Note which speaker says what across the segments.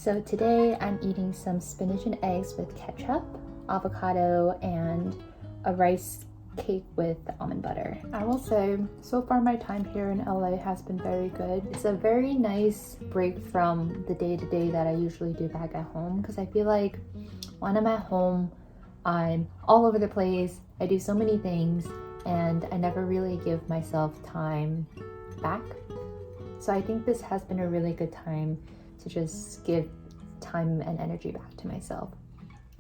Speaker 1: So today I'm eating some spinach and eggs with ketchup, avocado, and a rice cake with almond butter. I will say, so far my time here in LA has been very good. It's a very nice break from the day-to-day that I usually do back at home, because I feel like when I'm at home, I'm all over the place. I do so many things and I never really give myself time back. So I think this has been a really good time to just give time and energy back to myself.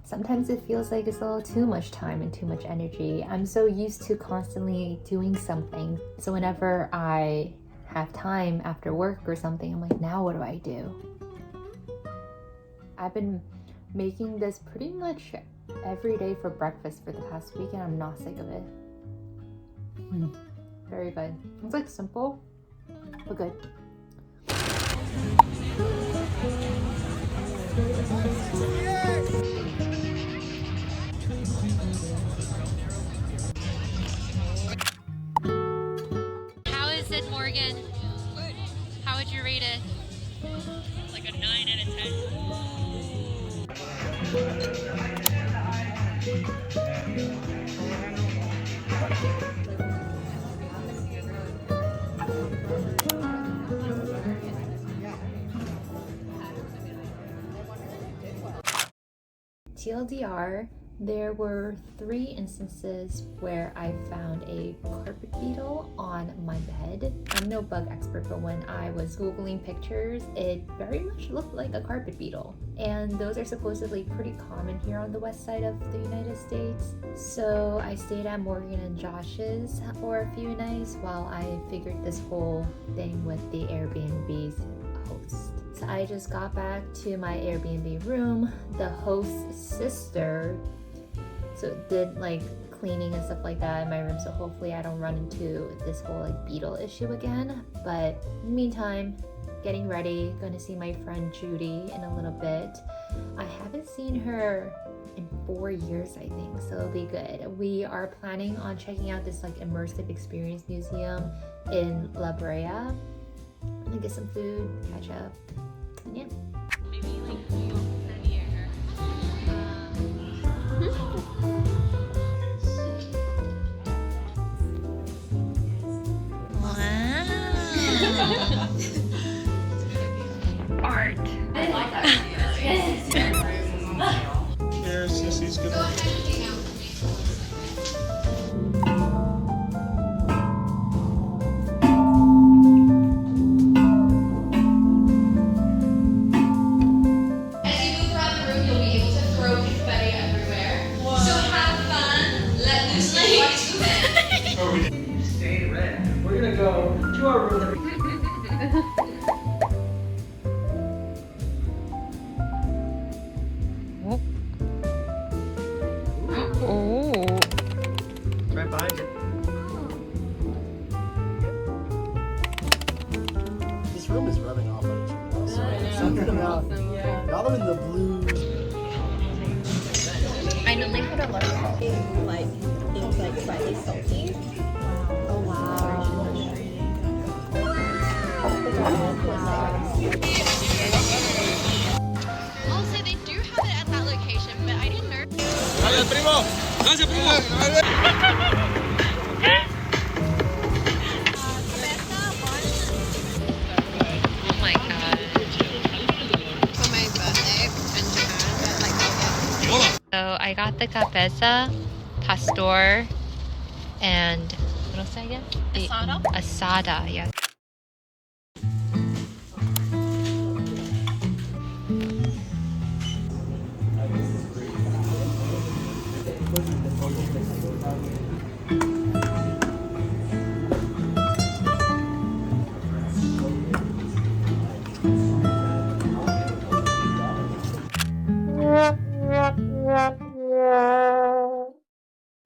Speaker 1: Sometimes it feels like it's a little too much time and too much energy. I'm so used to constantly doing something. So whenever I have time after work or something, I'm like, now what do I do? I've been making this pretty much every day for breakfast for the past week and I'm not sick of it. Very good. It's like simple, but good.
Speaker 2: How is it, Morgan? Good. How would you rate it? Like a 9 out of 10.
Speaker 1: TLDR, there were 3 instances where I found a carpet beetle on my bed. I'm no bug expert, but when I was Googling pictures, it very much looked like a carpet beetle. And those are supposedly pretty common here on the west side of the United States. So I stayed at Morgan and Josh's for a few nights while I figured this whole thing with the Airbnb's host. So I just got back to my Airbnb room. The host's sister did like cleaning and stuff like that in my room, so hopefully I don't run into this whole like beetle issue again. But in the meantime, getting ready, going to see my friend Judy in a little bit. I haven't seen her in 4 years, I think, so it'll be good. We are planning on checking out this like immersive experience museum in La Brea. I'm gonna get some food, catch up, and yeah.
Speaker 2: Maybe like New York premiere. Art.
Speaker 3: I like that.
Speaker 4: Here, Sissy's good.
Speaker 3: Go ahead and hang out with me. As you move around the room, you'll be able to throw confetti everywhere. Whoa. So have fun, let loose, and watch movement.
Speaker 4: Stay red. We're gonna go to our room. Right behind you. This room is rubbing off on each other. So something about y'all are in the blue.
Speaker 3: I know they put a lot of like things like slightly salty.
Speaker 1: Oh wow.
Speaker 2: I'll say they do have it at that location, but I didn't know.
Speaker 4: Gracias, primo. Gracias, primo.
Speaker 2: Oh my god.
Speaker 3: For my birthday in Japan, like
Speaker 2: So I got the cabeza, pastor, and what else did I get?
Speaker 3: Asada?
Speaker 2: Asada, yes.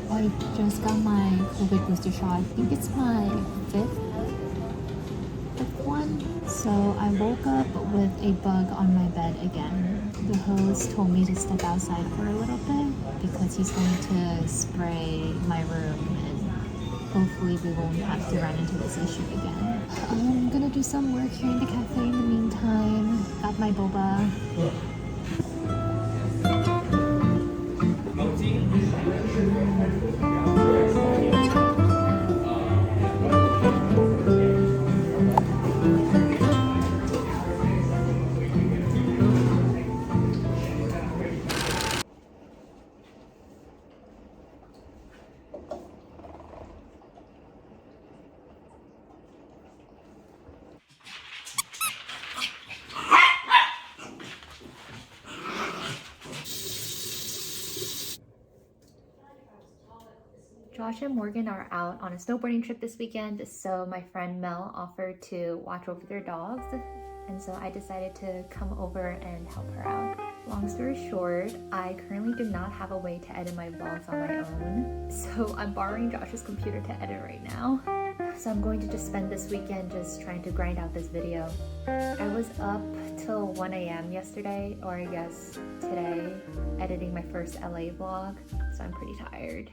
Speaker 1: I just got my COVID booster shot. I think it's my fifth one. So I woke up with a bug on my bed again. The host told me to step outside for a little bit because he's going to spray my room and Hopefully we won't have to run into this issue again. I'm gonna do some work here in the cafe in the meantime. Got my boba. Josh and Morgan are out on a snowboarding trip this weekend, so my friend Mel offered to watch over their dogs, and so I decided to come over and help her out. Long story short, I currently do not have a way to edit my vlogs on my own, so I'm borrowing Josh's computer to edit right now. So I'm going to just spend this weekend just trying to grind out this video. I was up till 1 a.m. yesterday, or I guess today, editing my first LA vlog, so I'm pretty tired.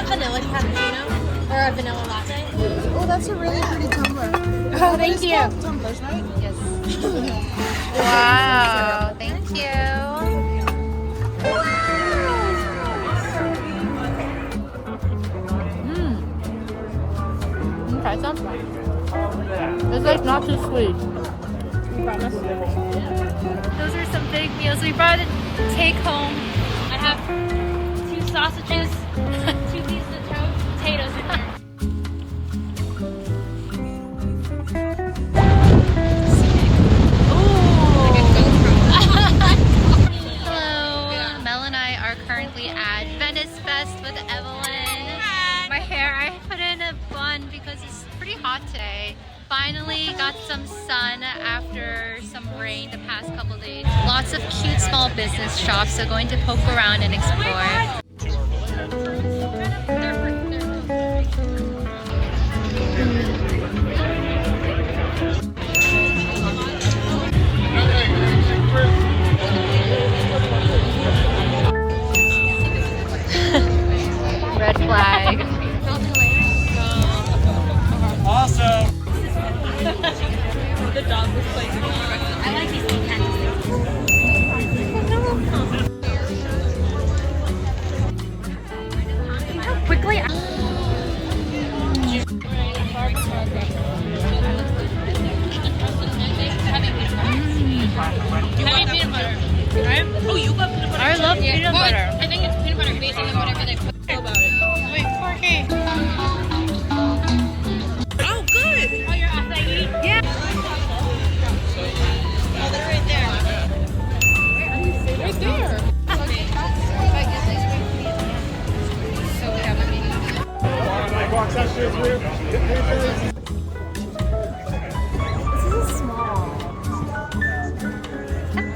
Speaker 5: Vanilla cappuccino or a vanilla latte.
Speaker 6: Oh, that's a really pretty tumbler.
Speaker 5: Oh, thank you.
Speaker 6: Tumblers, right?
Speaker 5: Yes.
Speaker 2: Wow, thank you.
Speaker 5: Try some. It's like not too sweet.
Speaker 2: Those are some big meals. We brought it take home.
Speaker 5: I have 2 sausages, 2 pieces of toast, potatoes in there.
Speaker 2: Hello, Mel and I are currently at Venice Fest with Evelyn. My hair, I put in a bun because it's pretty hot today. Finally got some sun after some rain the past couple days. Lots of cute small business shops, so going to poke around and explore. Red flag.
Speaker 7: Awesome.
Speaker 5: The dog was playing. I like these little cactus things.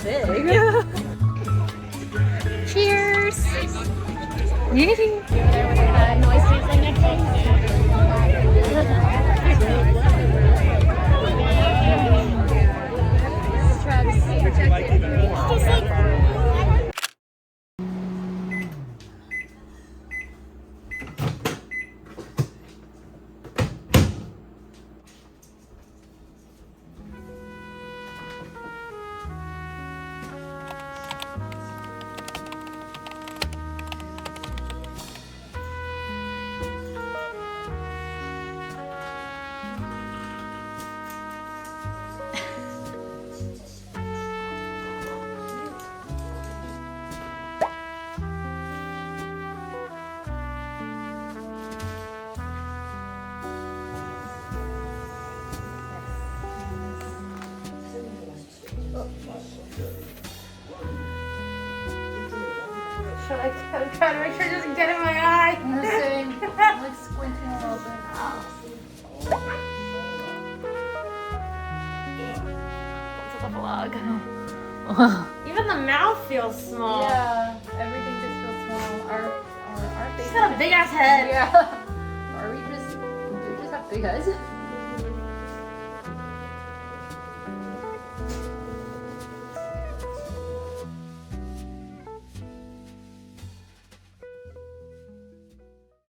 Speaker 6: big.
Speaker 2: Cheers!
Speaker 5: I'm trying to make sure it doesn't get in my eye.
Speaker 1: I'm like squinting a little bit.
Speaker 5: To the vlog. Even the mouth feels small.
Speaker 1: Yeah, everything just feels small. Our face.
Speaker 5: She's got a big ass head.
Speaker 1: Yeah. Are we just? Do we just have big heads?